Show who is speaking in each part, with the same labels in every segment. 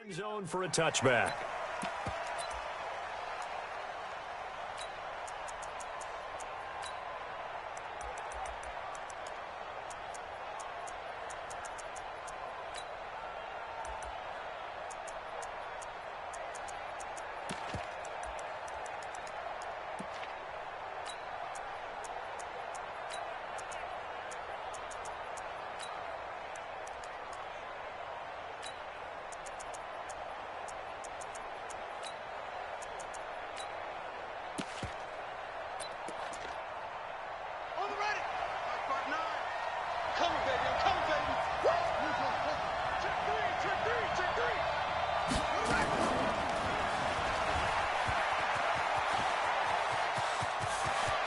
Speaker 1: End zone for a touchback.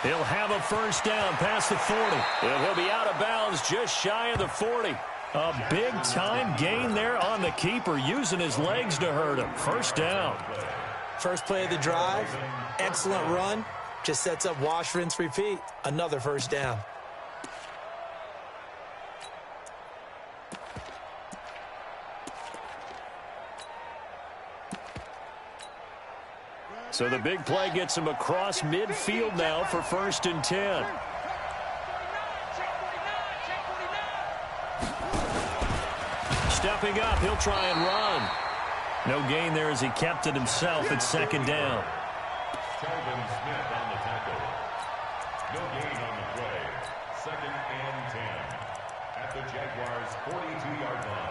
Speaker 1: He'll have a first down past the 40. And he'll be out of bounds just shy of the 40. A big-time gain there on the keeper, using his legs to hurt him. First down.
Speaker 2: First play of the drive, excellent run. Just sets up wash, rinse, repeat. Another first down.
Speaker 1: So the big play gets him across midfield now for 1st and 10. Stepping up, he'll try and run. No gain there as he kept it himself at 2nd down.
Speaker 3: Calvin Smith on the tackle. No gain on the play. 2nd and 10 at the Jaguars' 42-yard line.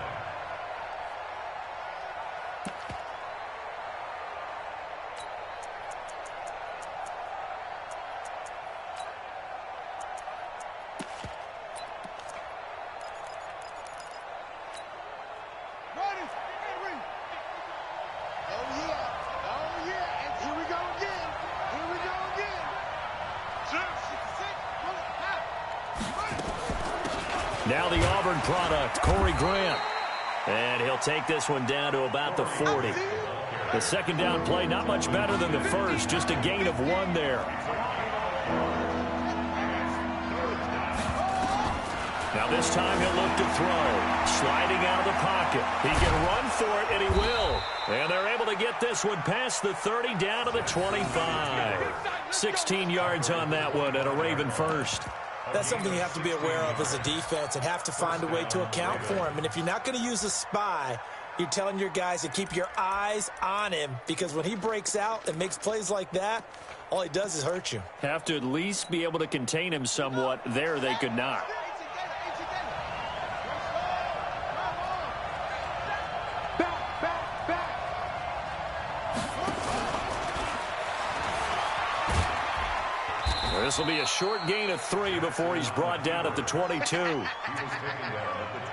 Speaker 1: Now the Auburn product, Corey Grant. And he'll take this one down to about the 40. The 2nd down play, not much better than the first, just a gain of 1 there. Now this time he'll look to throw. Sliding out of the pocket. He can run for it, and he will. And they're able to get this one past the 30 down to the 25. 16 yards on that one and a Raven first.
Speaker 2: That's something you have to be aware of as a defense and have to find a way to account for him. And if you're not going to use a spy, you're telling your guys to keep your eyes on him, because when he breaks out and makes plays like that, all he does is hurt you.
Speaker 1: Have to at least be able to contain him somewhat. There they could not. This will be a short gain of 3 before he's brought down at the 22.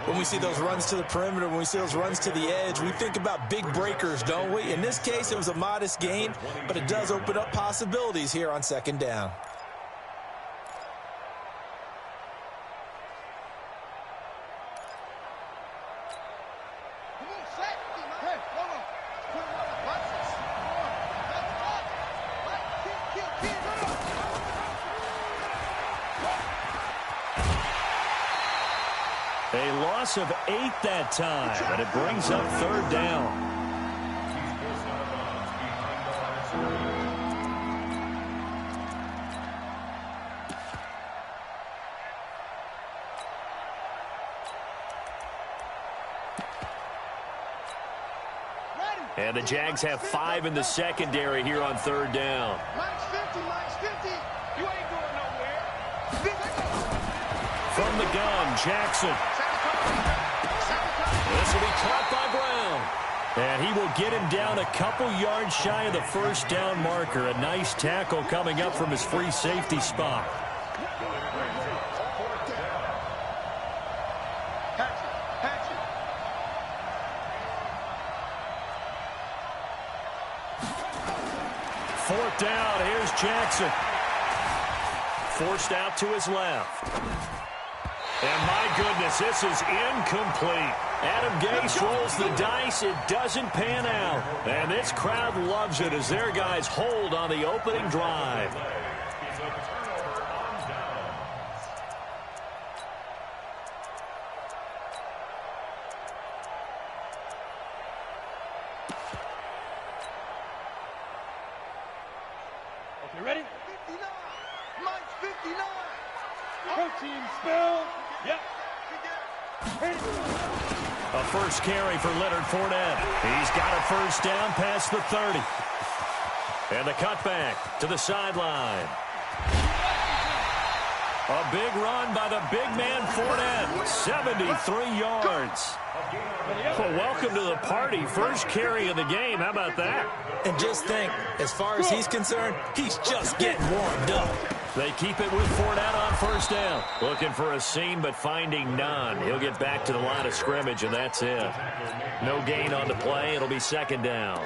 Speaker 2: When we see those runs to the perimeter, when we see those runs to the edge, we think about big breakers, don't we? In this case, it was a modest gain, but it does open up possibilities here on 2nd down.
Speaker 1: A loss of 8 that time, and it brings up 3rd down. And the Jags have 5 in the secondary here on 3rd down. From the gun, Jackson. This will be caught by Brown. And he will get him down a couple yards shy of the 1st down marker. A nice tackle coming up from his free safety spot. Fourth down, here's Jackson. Forced out to his left. And my goodness, this is incomplete. Adam Gase rolls the dice. It doesn't pan out. And this crowd loves it as their guys hold on the opening drive.
Speaker 4: You ready?
Speaker 5: 59. Mike's 59.
Speaker 4: Protein spill. Yep.
Speaker 1: A first carry for Leonard Fournette. He's got a first down past the 30. And the cutback to the sideline. A big run by the big man Fournette. 73 yards. Well, welcome to the party. First carry of the game. How about that?
Speaker 2: And just think, as far as he's concerned, he's just getting warmed up.
Speaker 1: They keep it with Fournette on first down. Looking for a seam, but finding none. He'll get back to the line of scrimmage, and that's it. No gain on the play. It'll be second down.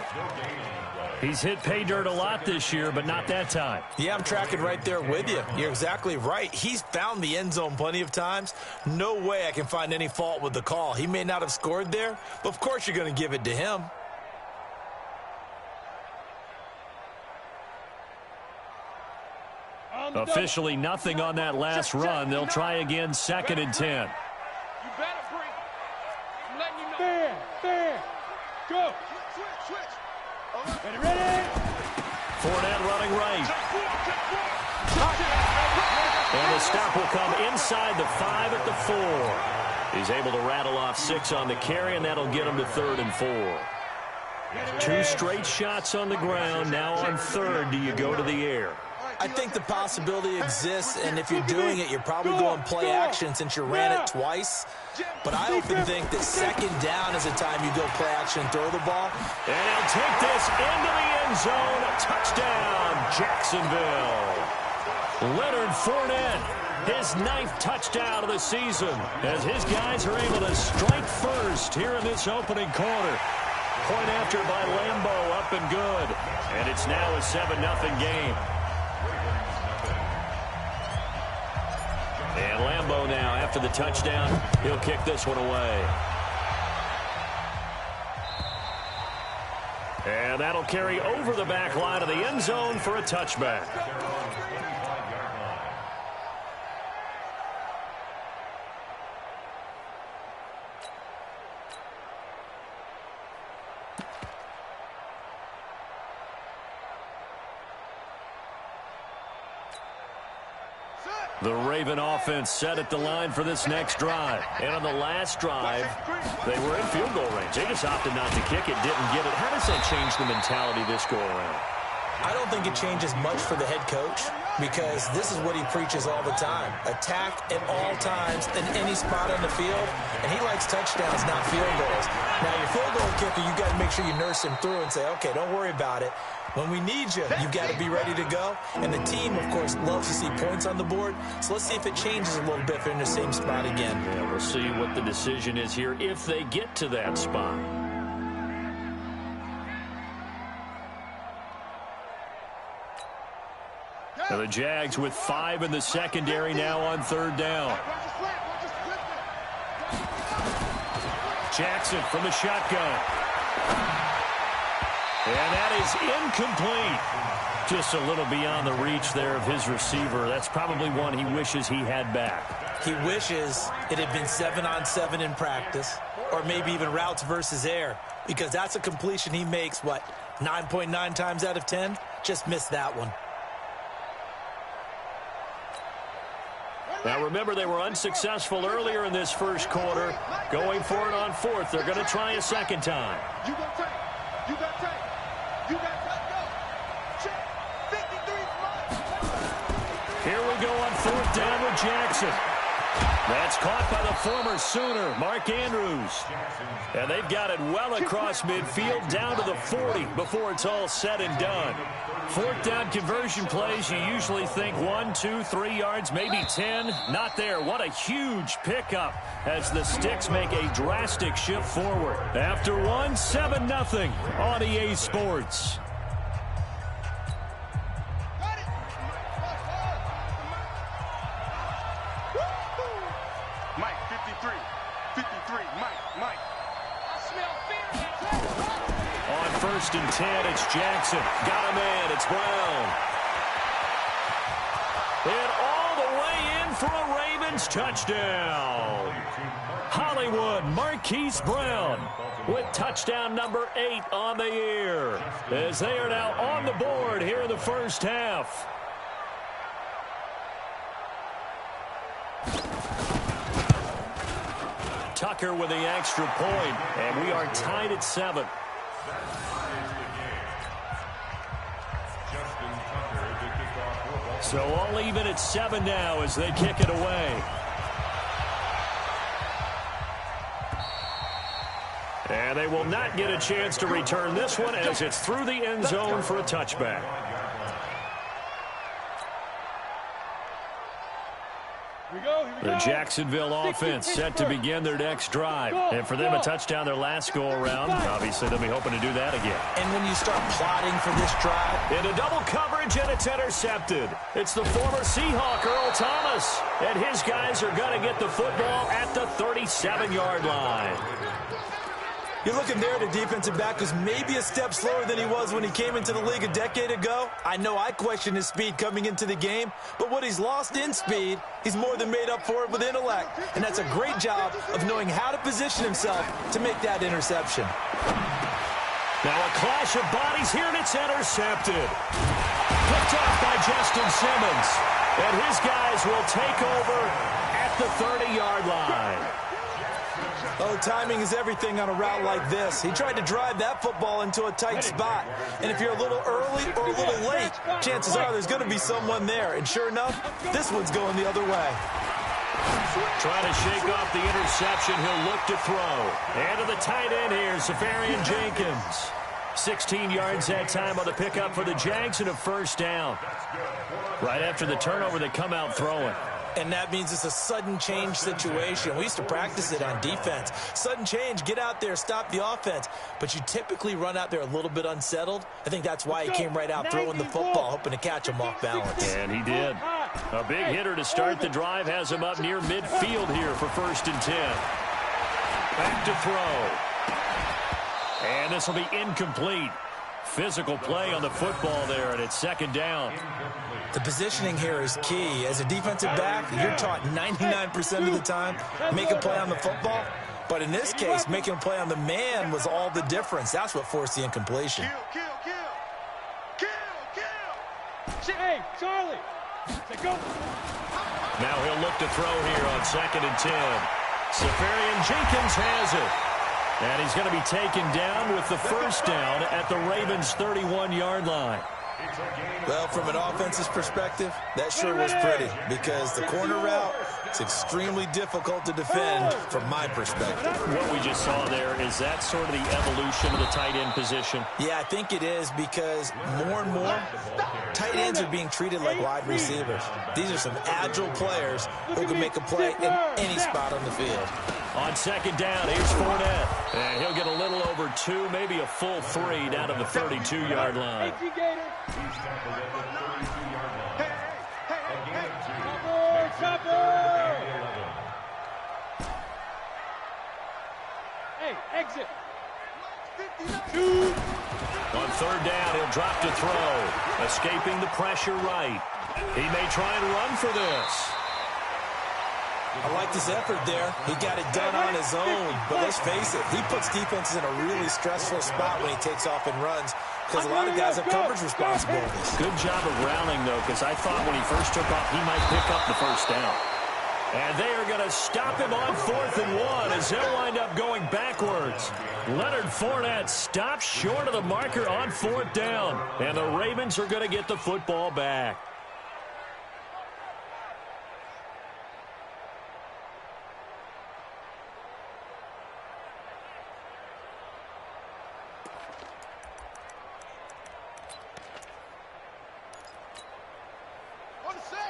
Speaker 1: He's hit pay dirt a lot this year, but not that time.
Speaker 2: Yeah, I'm tracking right there with you. You're exactly right. He's found the end zone plenty of times. No way I can find any fault with the call. He may not have scored there, but of course you're going to give it to him.
Speaker 1: Officially nothing on that last run. They'll try again, 2nd and 10.
Speaker 4: You better bring. I'm letting you know. Fair. Go.
Speaker 5: Switch.
Speaker 4: Ready?
Speaker 1: Fournette running right. And the stop will come inside the 5 at the 4. He's able to rattle off 6 on the carry, and that'll get him to 3rd and 4. 2 straight shots on the ground. Now on 3rd, do you go to the air?
Speaker 2: I think the possibility exists, and if you're doing it, you're probably going play action since you ran it twice. But I often think that 2nd down is the time you go play action and throw the ball.
Speaker 1: And he'll take this into the end zone. Touchdown, Jacksonville. Leonard Fournette, his 9th touchdown of the season, as his guys are able to strike first here in this opening quarter. Point after by Lambo, up and good. And it's now a 7-0 game. And Lambo now, after the touchdown, he'll kick this one away. And that'll carry over the back line of the end zone for a touchback. The Raven offense set at the line for this next drive. And on the last drive, they were in field goal range. They just opted not to kick it, didn't get it. How does that change the mentality this go around?
Speaker 2: I don't think it changes much for the head coach because this is what he preaches all the time. Attack at all times in any spot on the field, and he likes touchdowns, not field goals. Now, your field goal kicker, you got to make sure you nurse him through and say, okay, don't worry about it. When we need you, you've got to be ready to go. And the team, of course, loves to see points on the board. So let's see if it changes a little bit if they're in the same spot again.
Speaker 1: Yeah, we'll see what the decision is here if they get to that spot. Now the Jags with 5 in the secondary now on 3rd down. Jackson from the shotgun. And that is incomplete. Just a little beyond the reach there of his receiver. That's probably one he wishes he had back.
Speaker 2: He wishes it had been 7-on-7 in practice, or maybe even routes versus air, because that's a completion he makes, 9.9 times out of 10? Just missed that one.
Speaker 1: Now remember, they were unsuccessful earlier in this first quarter. Going for it on 4th. They're going to try a second time.
Speaker 5: You got take. You got take. You got take. Go. Check. 53 is mine.
Speaker 1: Here we go on 4th down with Jackson. That's caught by the former Sooner, Mark Andrews. And they've got it well across midfield down to the 40 before it's all said and done. 4th down conversion plays, you usually think 1, 2, 3 yards, maybe 10. Not there. What a huge pickup as the Sticks make a drastic shift forward. After 1, 7-0 on EA Sports.
Speaker 5: Mike, 53. 53. Mike.
Speaker 4: I smell fear.
Speaker 1: On 1st and 10, it's Jackson. Got him in. It's Brown. And all the way in for a Ravens touchdown. Hollywood Marquise Brown. with touchdown number 8 on the year, as they are now on the board here in the first half. Tucker with the extra point, and we are tied at 7. So all even at 7 now as they kick it away. And they will not get a chance to return this one as it's through the end zone for a touchback. The Jacksonville offense set to begin their next drive. And for them, a touchdown their last go-around. Obviously, they'll be hoping to do that again.
Speaker 2: And when you start plotting for this drive,
Speaker 1: into double coverage, and it's intercepted. It's the former Seahawk, Earl Thomas. And his guys are going to get the football at the 37-yard line.
Speaker 2: you're looking there at a defensive back who's maybe a step slower than he was when he came into the league a decade ago. I know I questioned his speed coming into the game, but what he's lost in speed, he's more than made up for it with intellect. And that's a great job of knowing how to position himself to make that interception.
Speaker 1: Now a clash of bodies here, and it's intercepted. Picked off by Justin Simmons. And his guys will take over at the 30-yard line.
Speaker 2: Oh, timing is everything on a route like this. He tried to drive that football into a tight spot. And if you're a little early or a little late, chances are there's going to be someone there. And sure enough, this one's going the other way.
Speaker 1: Trying to shake off the interception. He'll look to throw. And to the tight end here, Safarian Jenkins. 16 yards that time on the pickup for the Jags and a first down. Right after the turnover, they come out throwing.
Speaker 2: And that means it's a sudden change situation. We used to practice it on defense. Sudden change, get out there, stop the offense. But you typically run out there a little bit unsettled. I think that's why he came right out throwing the football, hoping to catch him off balance.
Speaker 1: And he did. A big hitter to start the drive has him up near midfield here for 1st and 10. Back to throw. And this will be incomplete. Physical play on the football there, and it's 2nd down.
Speaker 2: The positioning here is key. As a defensive back, you're taught 99% of the time, make a play on the football. But in this case, making a play on the man was all the difference. That's what forced the incompletion.
Speaker 4: Hey, Charlie. Go.
Speaker 1: Now he'll look to throw here on 2nd and 10. Safarian Jenkins has it. And he's going to be taken down with the first down at the Ravens' 31-yard line.
Speaker 2: Well, from an offense's perspective, that sure was pretty because the corner route is extremely difficult to defend from my perspective.
Speaker 1: What we just saw there, is that sort of the evolution of the tight end position?
Speaker 2: Yeah, I think it is because more and more tight ends are being treated like wide receivers. These are some agile players who can make a play in any spot on the field.
Speaker 1: On 2nd down, here's Fournette. And he'll get a little over 2, maybe a full 3 down to the 32-yard line.
Speaker 4: Hey, exit.
Speaker 1: On 3rd down, he'll drop to throw. Escaping the pressure right. He may try and run for this.
Speaker 2: I liked his effort there. He got it done on his own. But let's face it, he puts defenses in a really stressful spot when he takes off and runs because a lot of guys have coverage responsibilities.
Speaker 1: Good job of rallying, though, because I thought when he first took off, he might pick up the first down. And they are going to stop him on 4th and 1 as they'll wind up going backwards. Leonard Fournette stops short of the marker on 4th down. And the Ravens are going to get the football back.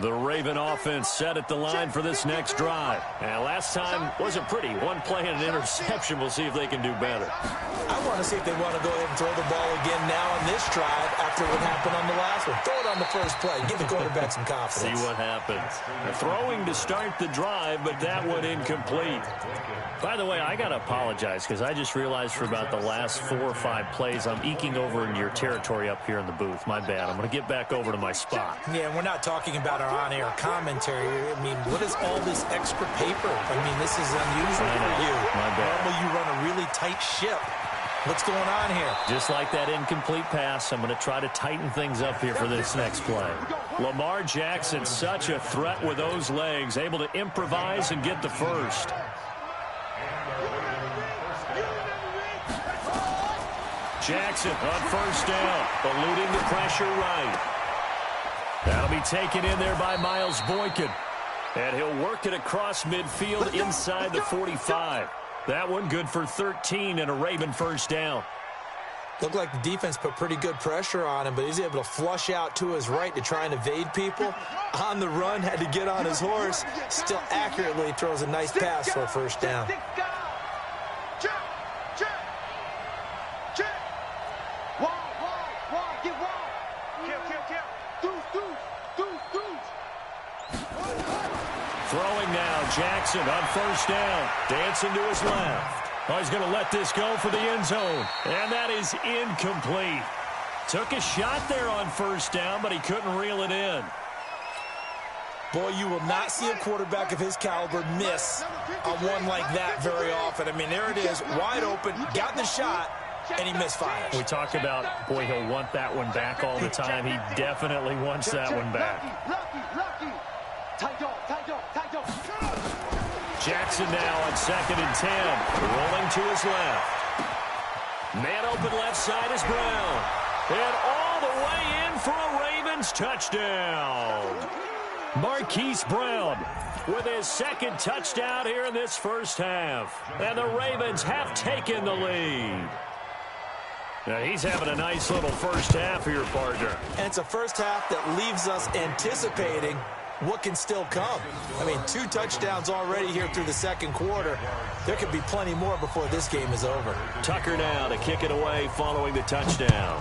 Speaker 1: The Raven offense set at the line for this next drive. And last time wasn't pretty. One play and an interception. We'll see if they can do better.
Speaker 2: I want to see if they want to go ahead and throw the ball again now on this drive after what happened on the last one. Throw it on the first play. Give the quarterback some confidence.
Speaker 1: See what happens. Throwing to start the drive, but that one incomplete. By the way, I got to apologize because I just realized for about the last 4 or 5 plays, I'm eking over into your territory up here in the booth. My bad. I'm going to get back over to my spot.
Speaker 2: Yeah, we're not talking about are on air commentary. I mean, what is all this extra paper? I mean, this is unusual for you. Normally you run a really tight ship. What's going on here?
Speaker 1: Just like that incomplete pass, I'm going to try to tighten things up here for this next play. Lamar Jackson, such a threat with those legs, able to improvise and get the first. Jackson on first down, eluding the pressure right. That'll be taken in there by Miles Boykin. And he'll work it across midfield inside the 45. That one good for 13 and a Raven first down.
Speaker 2: Looked like the defense put pretty good pressure on him, but he's able to flush out to his right to try and evade people. On the run, had to get on his horse. Still accurately throws a nice pass for a first down.
Speaker 1: Throwing now, Jackson on first down. Dancing to his left. Oh, he's going to let this go for the end zone. And that is incomplete. Took a shot there on first down, but he couldn't reel it in.
Speaker 2: Boy, you will not see a quarterback of his caliber miss on one like that very often. I mean, there it is, wide open, got the shot, and he misfires.
Speaker 1: We talk about, boy, he'll want that one back all the time. He definitely wants that one back. Jackson now on 2nd and 10, rolling to his left. Man open left side is Brown. And all the way in for a Ravens touchdown. Marquise Brown with his second touchdown here in this first half. And the Ravens have taken the lead. Now he's having a nice little first half here, partner.
Speaker 2: And it's a first half that leaves us anticipating what can still come. I mean, 2 touchdowns already here through the second quarter. There could be plenty more before this game is over.
Speaker 1: Tucker now to kick it away following the touchdown.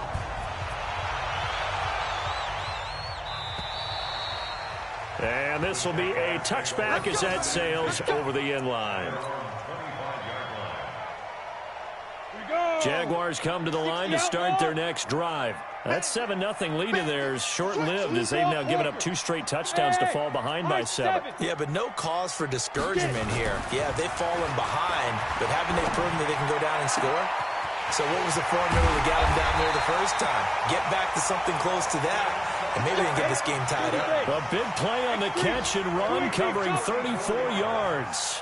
Speaker 1: And this will be a touchback as that sails over the end line. Jaguars come to the line to start their next drive. That 7-0 lead of theirs short-lived as they've now given up 2 straight touchdowns to fall behind by 7.
Speaker 2: Yeah, but no cause for discouragement here. Yeah, they've fallen behind, but haven't they proven that they can go down and score? So what was the formula that got them down there the first time? Get back to something close to that, and maybe they can get this game tied up.
Speaker 1: A big play on the catch and run, covering 34 yards.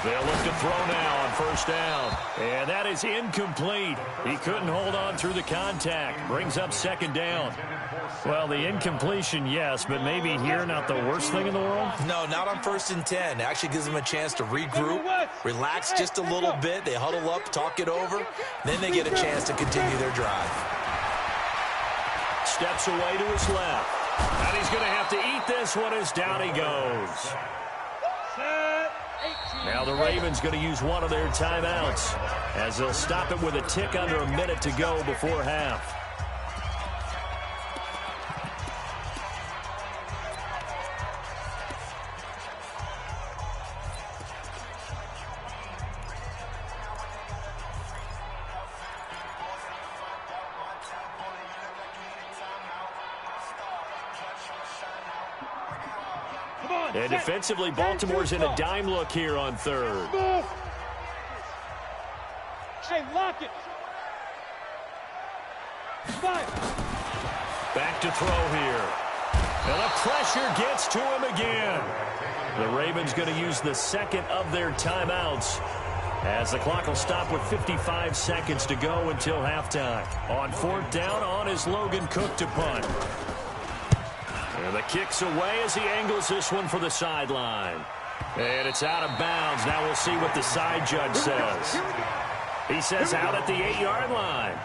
Speaker 1: They'll look to throw now on first down. And that is incomplete. He couldn't hold on through the contact. Brings up 2nd down. Well, the incompletion, yes, but maybe here not the worst thing in the world?
Speaker 2: No, not on 1st and 10. Actually gives them a chance to regroup, relax just a little bit. They huddle up, talk it over. Then they get a chance to continue their drive.
Speaker 1: Steps away to his left. And he's going to have to eat this one as down he goes. Now the Ravens going to use one of their timeouts as they'll stop it with a tick under a minute to go before half. And defensively, Baltimore's in a dime look here on 3rd.
Speaker 4: Hey, lock it. 5.
Speaker 1: Back to throw here. And the pressure gets to him again. The Ravens going to use the 2nd of their timeouts as the clock will stop with 55 seconds to go until halftime. On 4th down, on is Logan Cook to punt. And the kick's away as he angles this one for the sideline. And it's out of bounds. Now we'll see what the side judge says. He says out at the 8-yard line.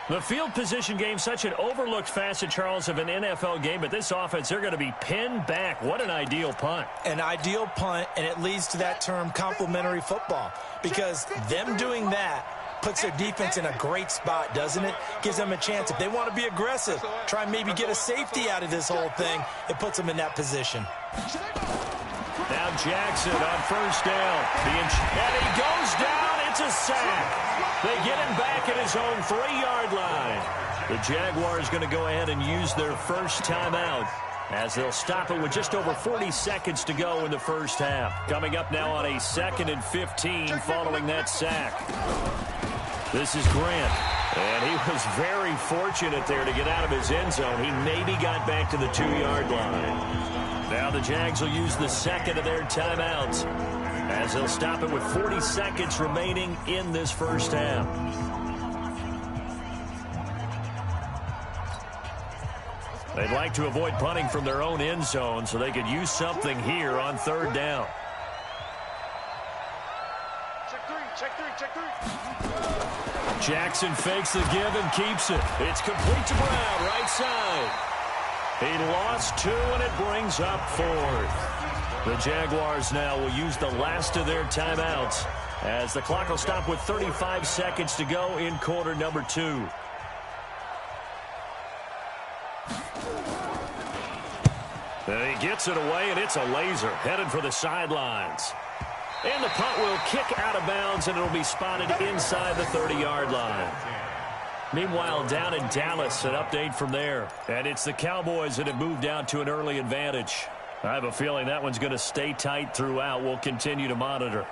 Speaker 1: The field position game, such an overlooked facet, Charles, of an NFL game, but this offense, they're going to be pinned back. What an ideal punt.
Speaker 2: An ideal punt, and it leads to that term complementary football, because them doing that puts their defense in a great spot, doesn't it? Gives them a chance. If they want to be aggressive, try and maybe get a safety out of this whole thing, it puts them in that position.
Speaker 1: Now Jackson on first down. And he goes down. It's a sack. They get him back at his own 3-yard line. The Jaguars going to go ahead and use their first timeout as they'll stop it with just over 40 seconds to go in the first half. Coming up now on a 2nd and 15 following that sack. This is Grant. And he was very fortunate there to get out of his end zone. He maybe got back to the 2-yard line. Now the Jags will use the second of their timeouts as they'll stop it with 40 seconds remaining in this first half. They'd like to avoid punting from their own end zone so they could use something here on 3rd down.
Speaker 5: Check three.
Speaker 1: Jackson fakes the give and keeps it. It's complete to Brown, right side. He lost 2, and it brings up 4th. The Jaguars now will use the last of their timeouts as the clock will stop with 35 seconds to go in quarter number 2. And he gets it away, and it's a laser headed for the sidelines. And the punt will kick out of bounds, and it'll be spotted inside the 30-yard line. Meanwhile, down in Dallas, an update from there. And it's the Cowboys that have moved down to an early advantage. I have a feeling that one's going to stay tight throughout. We'll continue to monitor.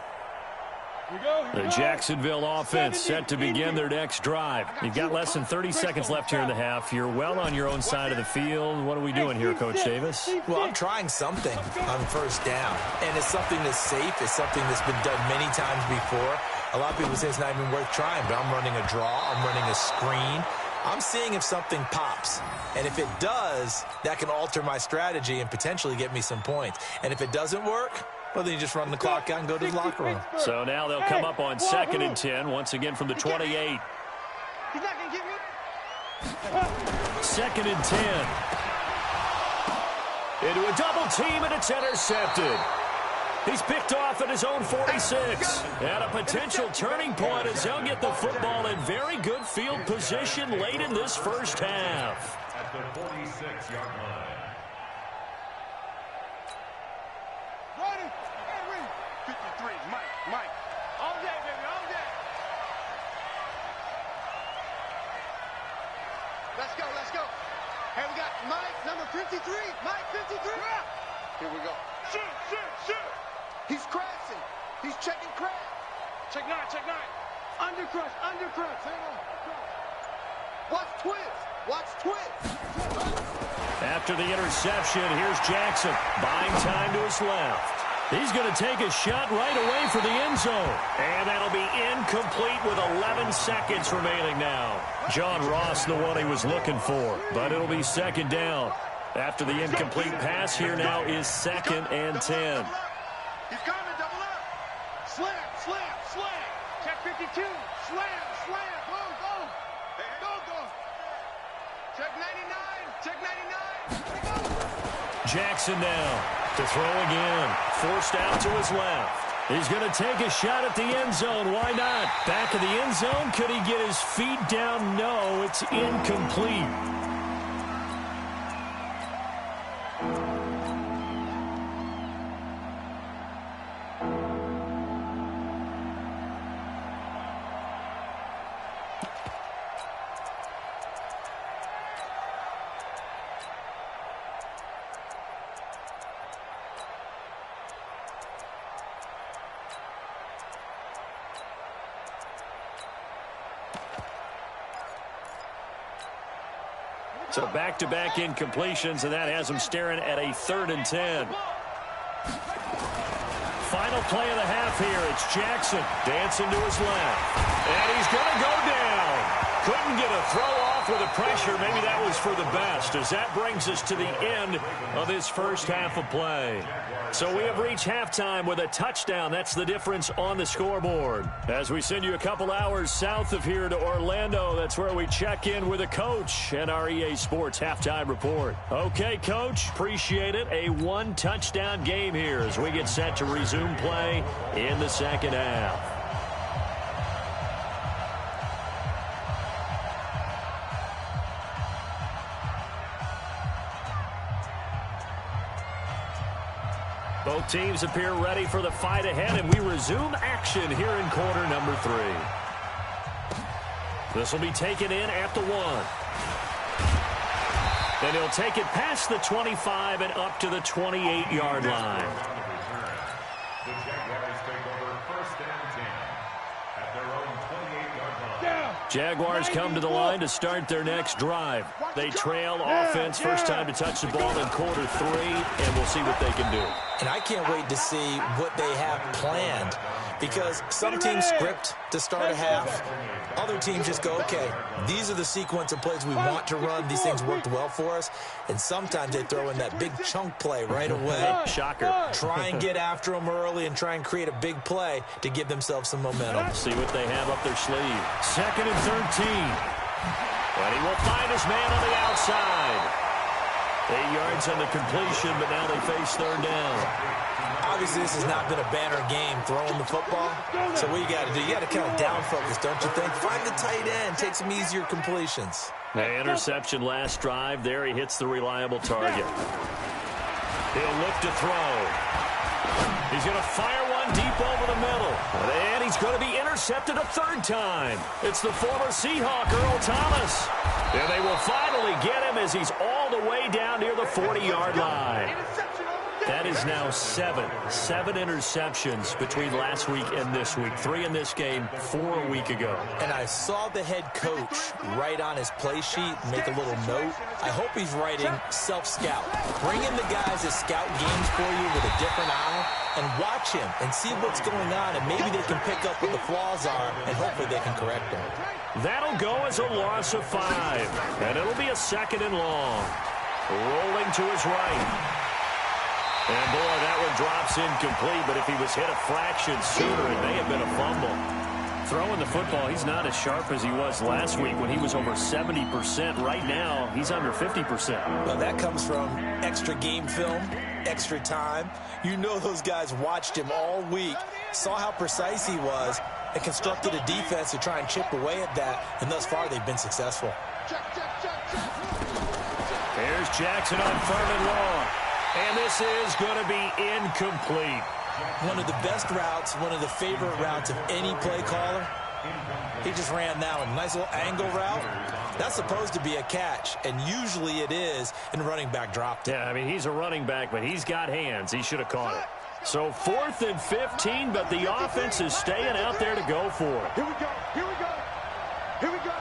Speaker 1: The Jacksonville offense set to begin their next drive. You've got less than 30 seconds left here in the half. You're well on your own side of the field. What are we doing here, Coach Davis?
Speaker 2: Well, I'm trying something on first down, and it's something that's safe. It's something that's been done many times before. A lot of people say it's not even worth trying, but I'm running a draw. I'm running a screen. I'm seeing if something pops, and if it does, that can alter my strategy and potentially get me some points. And if it doesn't work, well, then you just run the clock out and go to the locker room.
Speaker 1: So now they'll come up on 2nd and 10, once again from the 28.
Speaker 5: He's not going to get me.
Speaker 1: 2nd and 10. Into a double team, and it's intercepted. He's picked off at his own 46. And a potential turning point as they'll get the football in very good field position late in this first half.
Speaker 3: At the 46-yard line.
Speaker 5: Ready? 53, Mike. All day, baby, all day. Let's go. Hey, we got Mike, number 53. Mike, 53. Here we go. Shoot. He's crashing. He's checking crash. Check 9. Undercrush. Watch twist.
Speaker 1: After the interception, here's Jackson. Buying time to his left. He's going to take a shot right away for the end zone. And that'll be incomplete with 11 seconds remaining now. John Ross, the one he was looking for. But it'll be 2nd down. After the incomplete pass, here now is 2nd and 10.
Speaker 5: He's coming, double up. Slam. Check 52. Slam. Go. Check 99.
Speaker 1: Jackson now to throw again. Forced out to his left. He's going to take a shot at the end zone. Why not? Back of the end zone. Could he get his feet down? No, it's incomplete. So back-to-back incompletions, and that has him staring at a 3rd and 10. Final play of the half here. It's Jackson dancing to his left. And he's going to go down. Couldn't get a throw off with the pressure. Maybe that was for the best, as that brings us to the end of this first half of play. So we have reached halftime with a touchdown. That's the difference on the scoreboard. As we send you a couple hours south of here to Orlando, that's where we check in with a coach and our EA Sports halftime report. Okay, Coach, appreciate it. A 1-touchdown game here as we get set to resume play in the second half. Both teams appear ready for the fight ahead, and we resume action here in quarter number 3. This will be taken in at the 1. And he'll take it past the 25 and up to the 28-yard line.
Speaker 3: The Jaguars take over 1st and 10 at their own 28-yard line.
Speaker 1: Jaguars come to the line to start their next drive. They trail offense, first time to touch the ball in quarter 3, and we'll see what they can do.
Speaker 2: And I can't wait to see what they have planned, because some teams script to start a half. Other teams just go, okay, these are the sequence of plays we want to run. These things worked well for us. And sometimes they throw in that big chunk play right away.
Speaker 1: Shocker.
Speaker 2: Try and get after them early and try and create a big play to give themselves some momentum.
Speaker 1: See what they have up their sleeve. 2nd and 13. And he will find his man on the outside. 8 yards on the completion, but now they face 3rd down.
Speaker 2: Obviously, this has not been a banner game throwing the football. So what you got to do, you got to kind of down focus, don't you think? Find the tight end, take some easier completions.
Speaker 1: The interception last drive. There he hits the reliable target. He'll look to throw. He's going to fire one deep over the middle. And he's going to be intercepted a 3rd time. It's the former Seahawk, Earl Thomas. And they will finally get him as he's all the way down near the 40-yard line. That is now 7 interceptions between last week and this week. 3 in this game, 4 a week ago.
Speaker 2: And I saw the head coach write on his play sheet, make a little note. I hope he's writing self-scout. Bring in the guys that scout games for you with a different eye and watch him and see what's going on, and maybe they can pick up what the flaws are, and hopefully they can correct them.
Speaker 1: That'll go as a loss of 5, and it'll be a 2nd and long. Rolling to his right. And, boy, that one drops incomplete, but if he was hit a fraction sooner, it may have been a fumble. Throwing the football, he's not as sharp as he was last week when he was over 70%. Right now, he's under 50%.
Speaker 2: Well, that comes from extra game film, extra time. You know those guys watched him all week, saw how precise he was, and constructed a defense to try and chip away at that, and thus far they've been successful.
Speaker 1: Here's Jackson on 3rd and long. And this is going to be incomplete.
Speaker 2: One of the best routes, one of the favorite routes of any play caller. He just ran that one. Nice little angle route. That's supposed to be a catch, and usually it is, and running back dropped it.
Speaker 1: Yeah, I mean, he's a running back, but he's got hands. He should have caught it. So 4th and 15, but the offense is staying out there to go for it.
Speaker 5: Here we go. Here we go. Here we go.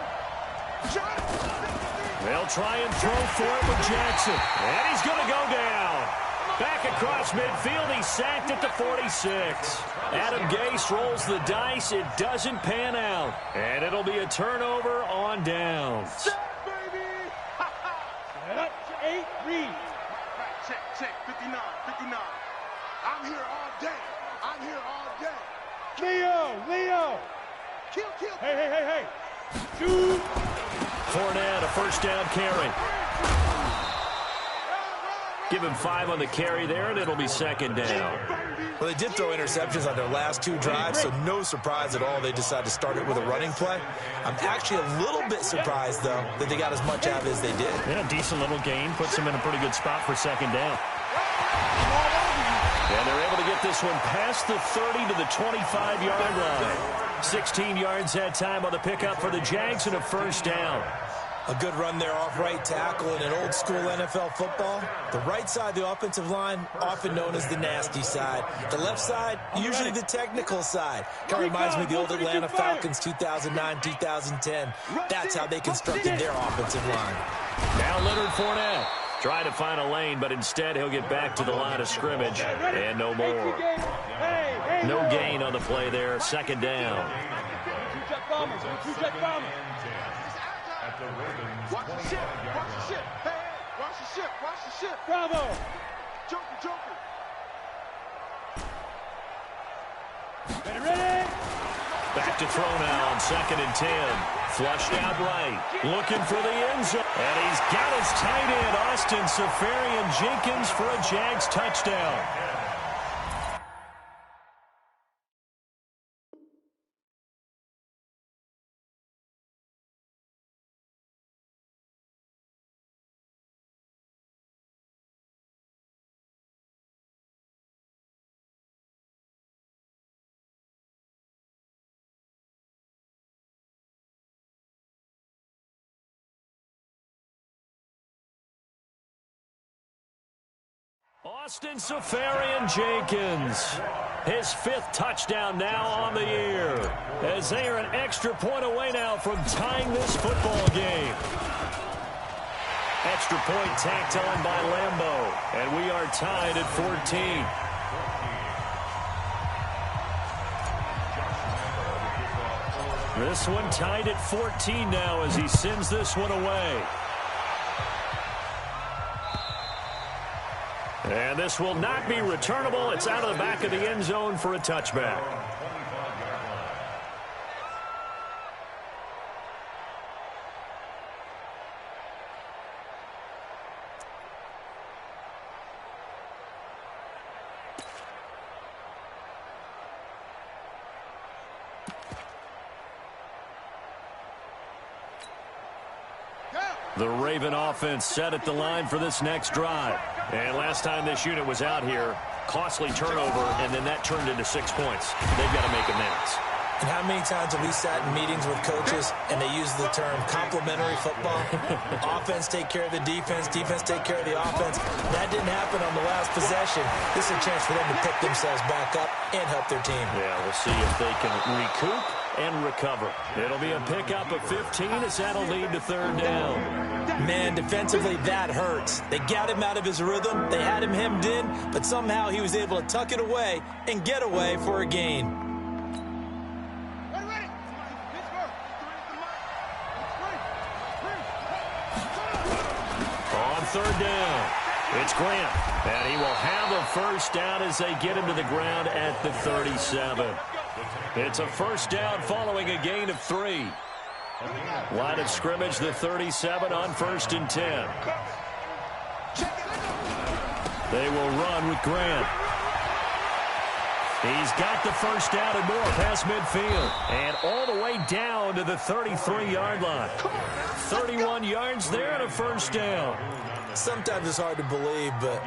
Speaker 5: Shot.
Speaker 1: They'll try and throw for it with Jackson. And he's going to go down. Back across midfield, he's sacked at the 46. Adam Gase rolls the dice. It doesn't pan out. And it'll be a turnover on downs.
Speaker 5: Set, baby.
Speaker 4: That's 8 reads.
Speaker 5: Right, check. 59. I'm here all day.
Speaker 4: Leo.
Speaker 5: Kill.
Speaker 4: Hey. Shoot.
Speaker 1: Fournette, a first down carry. Give him 5 on the carry there, and it'll be 2nd down.
Speaker 2: Well, they did throw interceptions on their last 2 drives, so no surprise at all they decided to start it with a running play. I'm actually a little bit surprised, though, that they got as much out of it as they did.
Speaker 1: Yeah, decent little gain. Puts them in a pretty good spot for 2nd down. And they're able to get this one past the 30 to the 25-yard line. 16 yards that time on the pickup for the Jags and a first down.
Speaker 2: A good run there off right tackle in an old-school NFL football. The right side of the offensive line, often known as the nasty side. The left side, usually the technical side. Kind of reminds me of the old Atlanta Falcons 2009, 2010. That's how they constructed their offensive line.
Speaker 1: Now Leonard Fournette. Trying to find a lane, but instead he'll get back to the line of scrimmage. And no more. No gain on the play there. 2nd down.
Speaker 4: Two-check bomber.
Speaker 5: Watch the ship. Hey, watch the ship.
Speaker 4: Bravo.
Speaker 5: Joker.
Speaker 4: Ready?
Speaker 1: Back to throw now on 2nd and 10. Flushed out right. Looking for the end zone. And he's got his tight end, Austin Seferian-Jenkins, for a Jags touchdown. Austin Seferian-Jenkins, his 5th touchdown now on the year, as they are an extra point away now from tying this football game. Extra point tacked on by Lambo, and we are tied at 14. This one tied at 14 now as he sends this one away. And this will not be returnable. It's out of the back of the end zone for a touchback. The Raven offense set at the line for this next drive. And last time this unit was out here, costly turnover, and then that turned into 6 points. They've got to make amends.
Speaker 2: And how many times have we sat in meetings with coaches and they use the term complementary football? Offense take care of the defense, defense take care of the offense. That didn't happen on the last possession. This is a chance for them to pick themselves back up and help their team.
Speaker 1: Yeah, we'll see if they can recoup and recover. It'll be a pickup of 15 as that'll lead to 3rd down.
Speaker 2: Man, defensively, that hurts. They got him out of his rhythm. They had him hemmed in, but somehow he was able to tuck it away and get away for a gain.
Speaker 1: On 3rd down, it's Grant, and he will have a 1st down as they get him to the ground at the 37. It's a 1st down following a gain of 3. Line of scrimmage, the 37 on 1st and 10. They will run with Grant. He's got the 1st down and more past midfield. And all the way down to the 33-yard line. 31 yards there and a 1st down.
Speaker 2: Sometimes it's hard to believe, but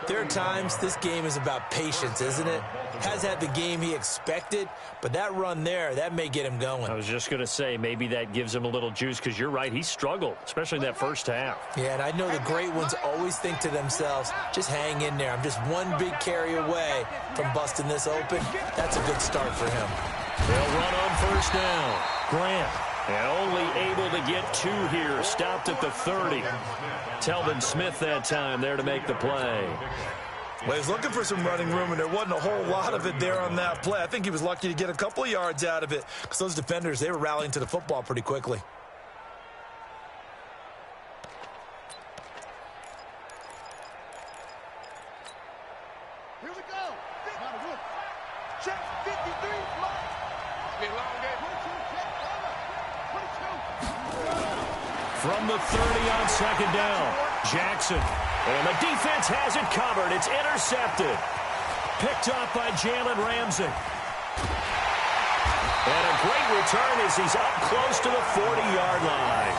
Speaker 2: there are times this game is about patience, isn't it? Has had the game he expected, but that run there, that may get him going.
Speaker 1: I was just going to say, maybe that gives him a little juice, because you're right, he struggled, especially in that 1st half.
Speaker 2: Yeah, and I know the great ones always think to themselves, just hang in there. I'm just one big carry away from busting this open. That's a good start for him.
Speaker 1: They'll run on 1st down. Grant, and only able to get 2 here, stopped at the 30. Telvin Smith that time there to make the play.
Speaker 2: Well, he was looking for some running room, and there wasn't a whole lot of it there on that play. I think he was lucky to get a couple of yards out of it because those defenders, they were rallying to the football pretty quickly.
Speaker 5: Here we go. Check 53. It's been a long day. 22.
Speaker 1: From the 30 on 2nd down, Jackson. And the defense has it covered. It's intercepted. Picked up by Jalen Ramsey. And a great return as he's up close to the 40-yard line.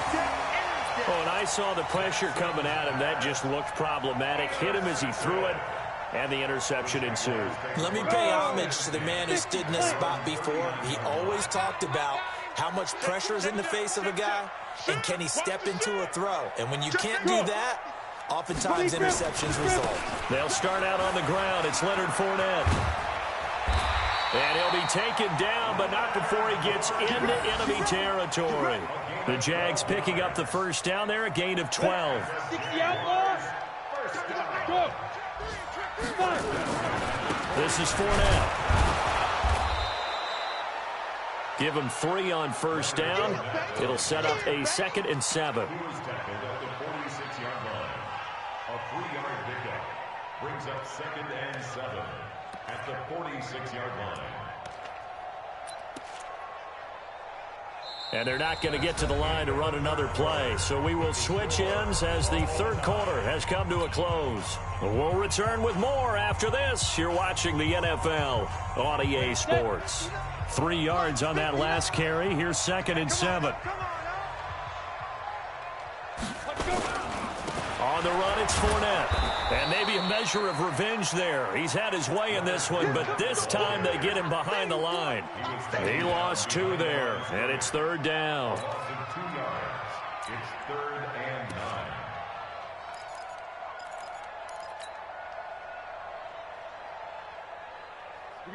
Speaker 1: Oh, and I saw the pressure coming at him. That just looked problematic. Hit him as he threw it, and the interception ensued.
Speaker 2: Let me pay homage to the man who stood in this spot before. He always talked about how much pressure is in the face of a guy, and can he step into a throw. And when you can't do that, oftentimes interceptions result.
Speaker 1: They'll start out on the ground. It's Leonard Fournette. And he'll be taken down, but not before he gets into enemy territory. The Jags picking up the 1st down there, a gain of 12. This is Fournette. Give him 3 on 1st down. It'll set up a 2nd and 7.
Speaker 3: A 3-yard pickup brings up 2nd and 7 at the 46-yard line.
Speaker 1: And they're not going to get to the line to run another play. So we will switch ends as the 3rd quarter has come to a close. We'll return with more after this. You're watching the NFL on EA Sports. 3 yards on that last carry. Here's 2nd and 7. On the run, it's Fournette. And maybe a measure of revenge there. He's had his way in this one, but this time they get him behind the line. He lost 2 there, and it's 3rd down.
Speaker 3: 2 yards. It's 3rd and 9.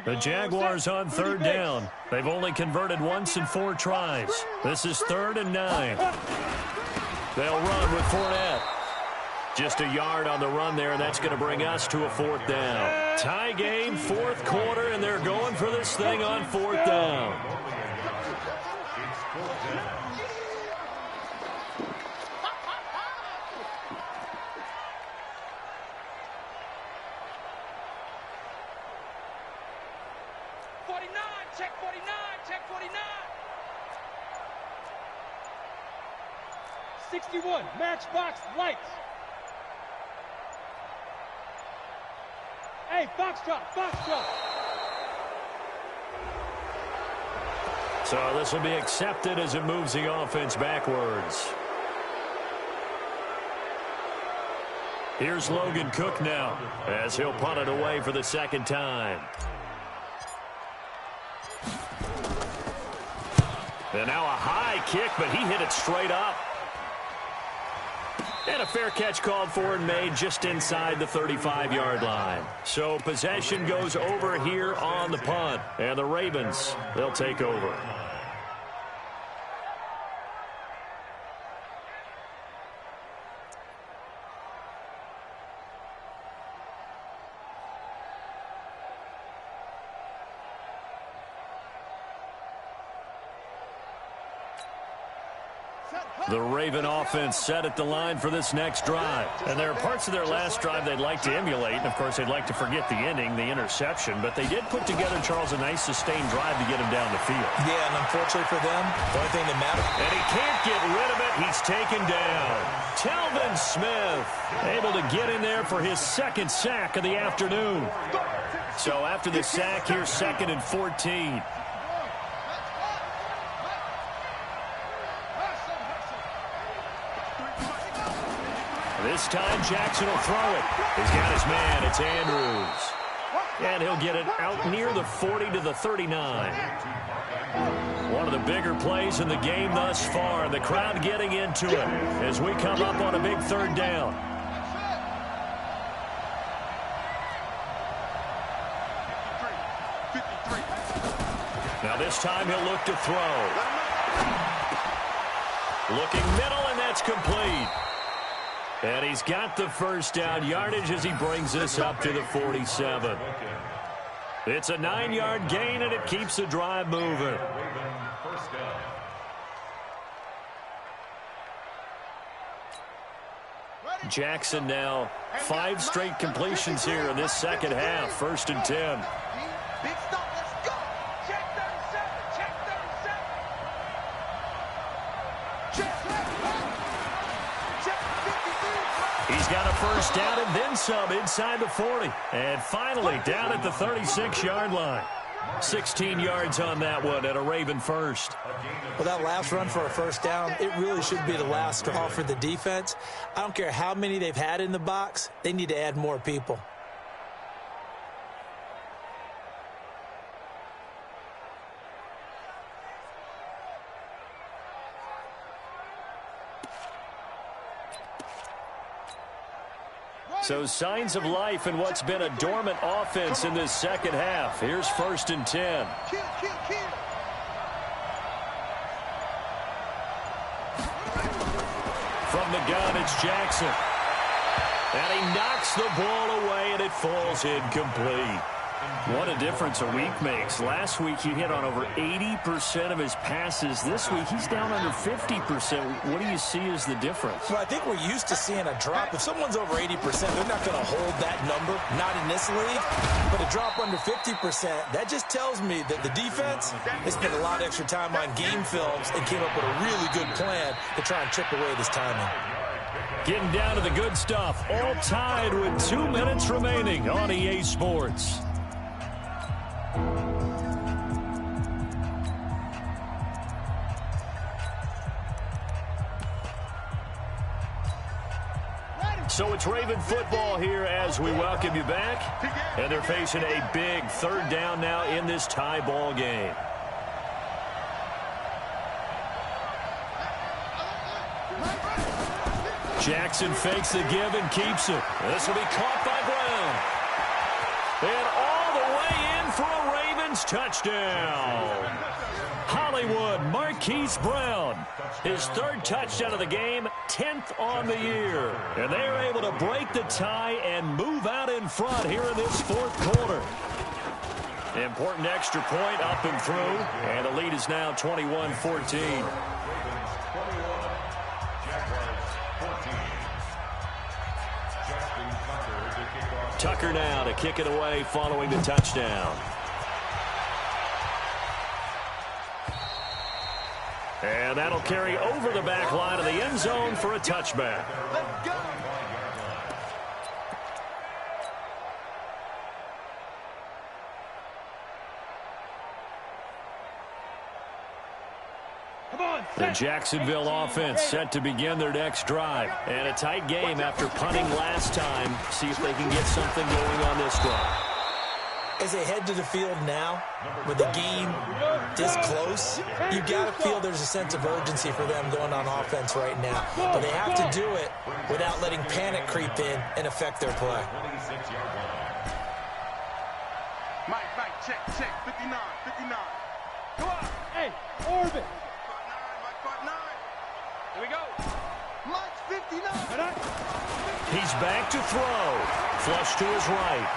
Speaker 1: The Jaguars on third down. They've only converted once in 4 tries. This is 3rd and 9. They'll run with Fournette. Just a yard on the run there, and that's going to bring us to a 4th down. Tie game, 4th quarter, and they're going for this thing on 4th down.
Speaker 4: Check 49, check 49. 61, matchbox lights. Hey, Foxtrot, Foxtrot.
Speaker 1: So this will be accepted as it moves the offense backwards. Here's Logan Cook now as he'll punt it away for the 2nd time. And now a high kick, but he hit it straight up. And a fair catch called for and made just inside the 35-yard line. So possession goes over here on the punt. And the Ravens, they'll take over. The Raven offense set at the line for this next drive. And there are parts of their last drive they'd like to emulate. And, of course, they'd like to forget the ending, the interception. But they did put together, Charles, a nice sustained drive to get him down the field.
Speaker 2: Yeah, and unfortunately for them, the only thing that matters.
Speaker 1: And he can't get rid of it. He's taken down. Telvin Smith able to get in there for his 2nd sack of the afternoon. So after the sack, here's 2nd and 14. This time, Jackson will throw it. He's got his man. It's Andrews. And he'll get it out near the 40 to the 39. One of the bigger plays in the game thus far. And the crowd getting into it as we come up on a big 3rd down. Now this time he'll look to throw. Looking middle, and that's complete. And he's got the 1st down yardage as he brings this up to the 47. It's a 9-yard gain, and it keeps the drive moving. Jackson now 5 straight completions here in this 2nd half. 1st and 10.
Speaker 5: Big stop, let's go.
Speaker 4: Check 37, check 37.
Speaker 5: Check 53.
Speaker 1: He's got a 1st down and then some inside the 40. And finally down at the 36-yard line. 16 yards on that one and a Raven 1st.
Speaker 2: Well, that last run for a 1st down, it really should be the last straw for the defense. I don't care how many they've had in the box. They need to add more people.
Speaker 1: So signs of life in what's been a dormant offense in this 2nd half. Here's 1st and 10.
Speaker 5: Kill, kill, kill.
Speaker 1: From the gun, it's Jackson. And he knocks the ball away, and it falls incomplete. What a difference a week makes. Last week, he hit on over 80% of his passes. This week, he's down under 50%. What do you see as the difference?
Speaker 2: Well, I think we're used to seeing a drop. If someone's over 80%, they're not going to hold that number, not in this league. But a drop under 50%, that just tells me that the defense has spent a lot of extra time on game films and came up with a really good plan to try and chip away this timing.
Speaker 1: Getting down to the good stuff. All tied with 2 minutes remaining on EA Sports. So it's Raven football here as we welcome you back. And they're facing a big 3rd down now in this tie ball game. Jackson fakes the give and keeps it. This will be caught by Brown. And all the way in for a Ravens touchdown. Hollywood Marquise Brown, his third touchdown of the game, 10th on the year. And they are able to break the tie and move out in front here in this fourth quarter. Important extra point up and through, and the lead is now 21-14. Tucker now to kick it away following the touchdown. And that'll carry over the back line of the end zone for a touchback.
Speaker 5: Let's go.
Speaker 1: The Jacksonville offense set to begin their next drive. And a tight game after punting last time. See if they can get something going on this drive.
Speaker 2: As they head to the field now, with the game this close, you got to feel there's a sense of urgency for them going on offense right now. But they have to do it without letting panic creep in and affect their play.
Speaker 5: Mike, check, 59. Come on.
Speaker 4: Hey, Orbit.
Speaker 5: Mike, 9.
Speaker 4: Here we go.
Speaker 5: Mike's 59.
Speaker 1: He's back to throw. Flush to his right.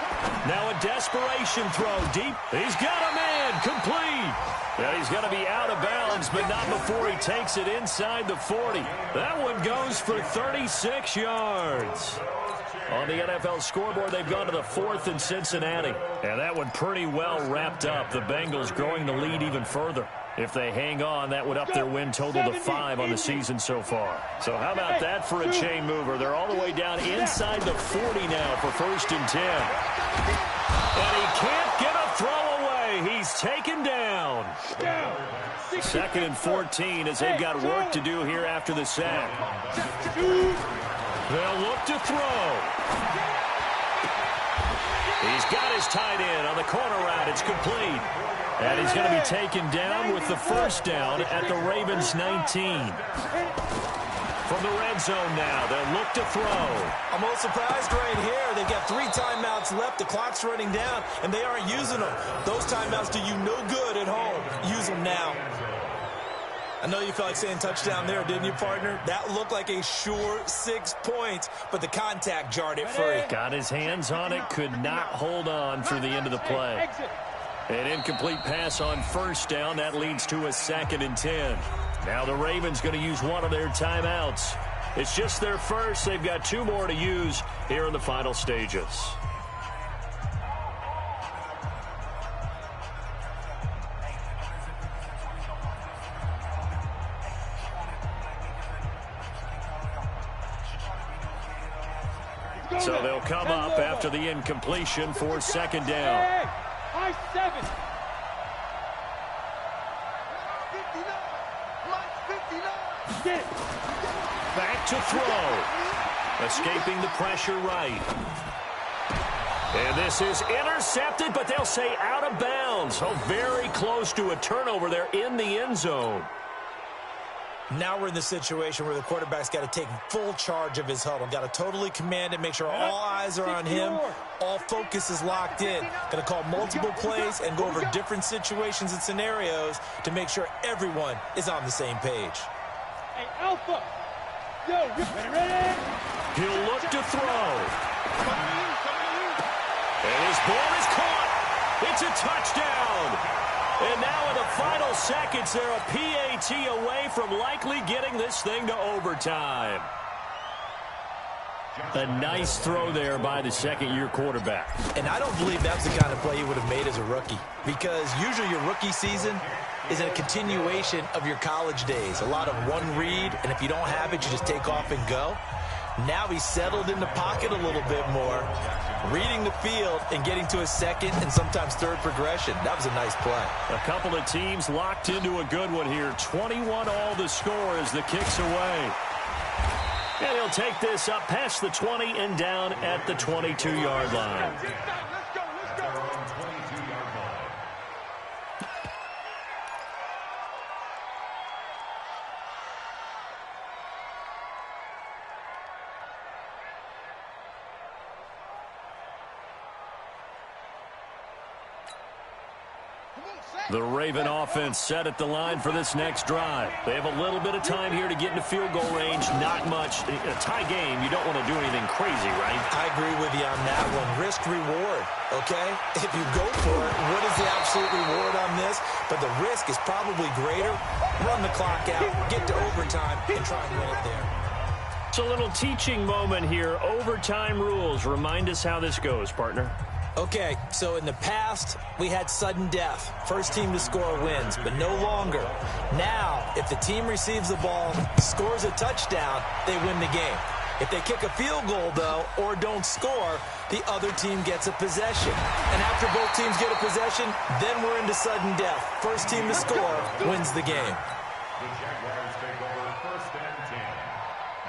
Speaker 1: Now a desperation throw deep. He's got a man. Complete. Now he's going to be out of bounds, but not before he takes it inside the 40. That one goes for 36 yards. On the NFL scoreboard, they've gone to the 4th in Cincinnati. And that one pretty well wrapped up. The Bengals growing the lead even further. If they hang on, that would up their win total to 5 on the season so far. So how about that for a chain mover? They're all the way down inside the 40 now for 1st and 10. And he can't get a throw away. He's taken down. 2nd and 14 as they've got work to do here after the sack. They'll look to throw. He's got his tight end on the corner route. It's complete. And he's going to be taken down with the first down at the Ravens 19. From the red zone now, they'll look to throw.
Speaker 2: I'm a little surprised right here. They've got 3 timeouts left. The clock's running down, and they aren't using them. Those timeouts do you no good at home. Use them now. I know you felt like saying touchdown there, didn't you, partner? That looked like a sure 6 points, but the contact jarred it free.
Speaker 1: Got his hands on it, could not hold on through the end of the play. An incomplete pass on first down. That leads to a 2nd and 10. Now the Ravens going to use one of their timeouts. It's just their first. They've got 2 more to use here in the final stages. So they'll come up after the incompletion for 2nd down.
Speaker 4: High 7.
Speaker 5: 59.
Speaker 1: Back to throw. Escaping the pressure right. And this is intercepted, but they'll say out of bounds. So very close to a turnover there in the end zone.
Speaker 2: Now we're in the situation where the quarterback's got to take full charge of his huddle. Got to totally command it, make sure all eyes are on him, all focus is locked in. Got to call multiple plays and go over different situations and scenarios to make sure everyone is on the same page.
Speaker 4: Hey, Alpha. Yo, ready?
Speaker 1: He'll look to throw. And his ball is caught. It's a touchdown. And now in the final seconds, they're a PAT away from likely getting this thing to overtime. A nice throw there by the second-year quarterback.
Speaker 2: And I don't believe that's the kind of play he would have made as a rookie, because usually your rookie season is a continuation of your college days. A lot of one read, and if you don't have it, you just take off and go. Now he's settled in the pocket a little bit more, reading the field and getting to a 2nd and sometimes 3rd progression. That was a nice play.
Speaker 1: A couple of teams locked into a good one here. 21 all the score as the kick's away. And he'll take this up past the 20 and down at the 22-yard line. The Raven offense set at the line for this next drive. They have a little bit of time here to get into field goal range. Not much. A tie game, you don't want to do anything crazy, right?
Speaker 2: I agree with you on that one. Risk reward, okay? If you go for it, what is the absolute reward on this? But the risk is probably greater. Run the clock out, get to overtime, and try and win it there.
Speaker 1: It's a little teaching moment here. Overtime rules. Remind us how this goes, partner.
Speaker 2: Okay, so in the past, we had sudden death. First team to score wins, but no longer. Now, if the team receives the ball, scores a touchdown, they win the game. If they kick a field goal, though, or don't score, the other team gets a possession. And after both teams get a possession, then we're into sudden death. First team to score wins the game.
Speaker 3: The Jaguars take over 1st and 10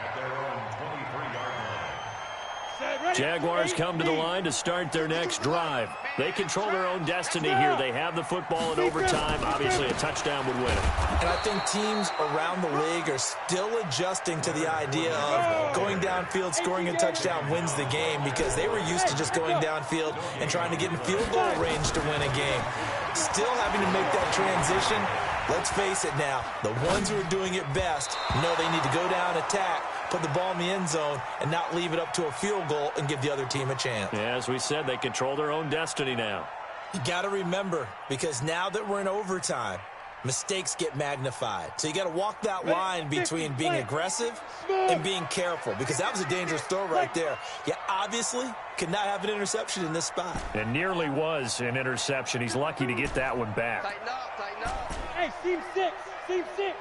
Speaker 3: at their own 23-yard line.
Speaker 1: Jaguars come to the line to start their next drive. They control their own destiny here. They have the football in overtime. Obviously, a touchdown would win it.
Speaker 2: And I think teams around the league are still adjusting to the idea of going downfield, scoring a touchdown wins the game, because they were used to just going downfield and trying to get in field goal range to win a game. Still having to make that transition. Let's face it now, the ones who are doing it best know they need to go down, attack, put the ball in the end zone, and not leave it up to a field goal and give the other team a chance.
Speaker 1: Yeah, as we said, they control their own destiny now.
Speaker 2: You got to remember, because now that we're in overtime, mistakes get magnified. So you got to walk that line between being aggressive and being careful, because that was a dangerous throw right there. You obviously could not have an interception in this spot.
Speaker 1: And nearly was an interception. He's lucky to get that one back.
Speaker 5: Tighten up, tighten up.
Speaker 4: Hey, team 6, team 6.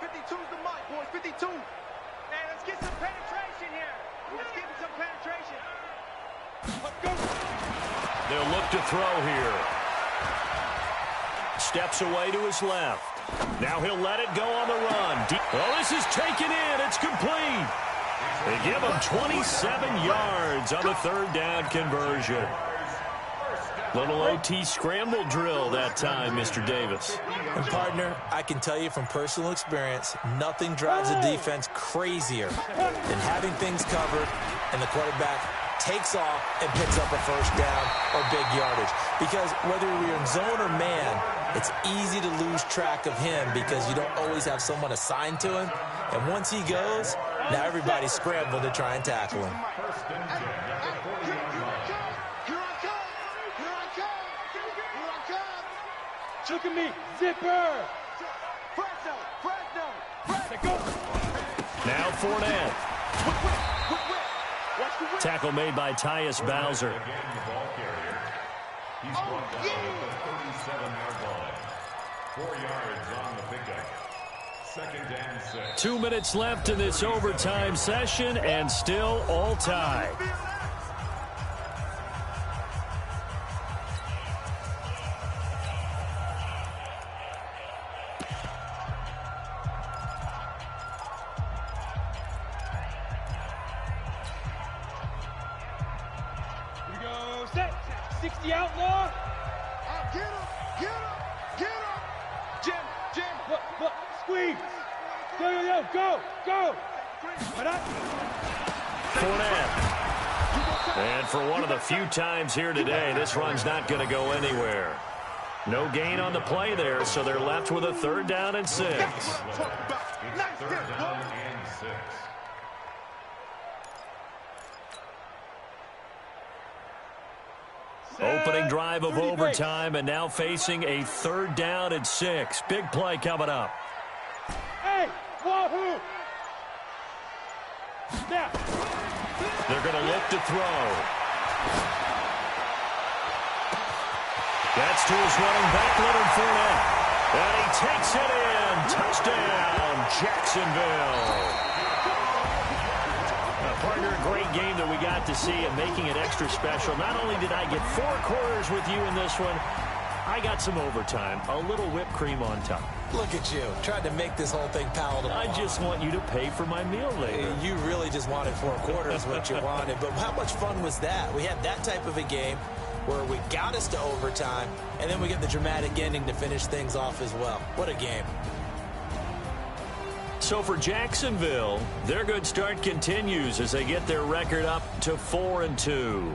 Speaker 5: 52's the mic, boys, 52.
Speaker 4: Hey, let's get some penetration here. Let's get some penetration. Let's go.
Speaker 1: They'll look to throw here. Steps away to his left. Now he'll let it go on the run. Oh, this is taken in. It's complete. They give him 27 yards on the third down conversion. Little OT scramble drill that time, Mr. Davis.
Speaker 2: And, partner, I can tell you from personal experience, nothing drives a defense crazier than having things covered and the quarterback takes off and picks up a first down or big yardage. Because whether you're in zone or man, it's easy to lose track of him because you don't always have someone assigned to him. And once he goes, now everybody's scrambling to try and tackle him.
Speaker 4: Look at me, zipper.
Speaker 1: Now Fournette. Tackle made by Tyus Bowser.
Speaker 3: Again, the ball carrier. He's brought down at the 37-yard line. 4 yards on the pickup. 2nd and 6.
Speaker 1: 2 minutes left in this overtime session, and still all tied.
Speaker 4: Here we go, set. 60 outlaw.
Speaker 5: Get him, get him, get him. Jim.
Speaker 4: Look, squeeze. Yo, go.
Speaker 1: Fournette. And for one of the few times here today, this run's not going to go anywhere. No gain on the play there, so they're left with a 3rd down and 6.
Speaker 3: It's 3rd down and 6.
Speaker 1: Opening drive of overtime, and now facing a 3rd down and 6. Big play coming up.
Speaker 4: Hey, wahoo. Now.
Speaker 1: They're going to look to throw. That's to his running back, Leonard Fournette. And he takes it in. Touchdown, Jacksonville. Partner, a great game that we got to see and making it extra special. Not only did I get 4 quarters with you in this one, I got some overtime, a little whipped cream on top.
Speaker 2: Look at you, trying to make this whole thing palatable.
Speaker 1: I just want you to pay for my meal later.
Speaker 2: You really just wanted 4 quarters, what you wanted. But how much fun was that? We had that type of a game where we got us to overtime, and then we get the dramatic ending to finish things off as well. What a game.
Speaker 1: So for Jacksonville, their good start continues as they get their record up to 4-2.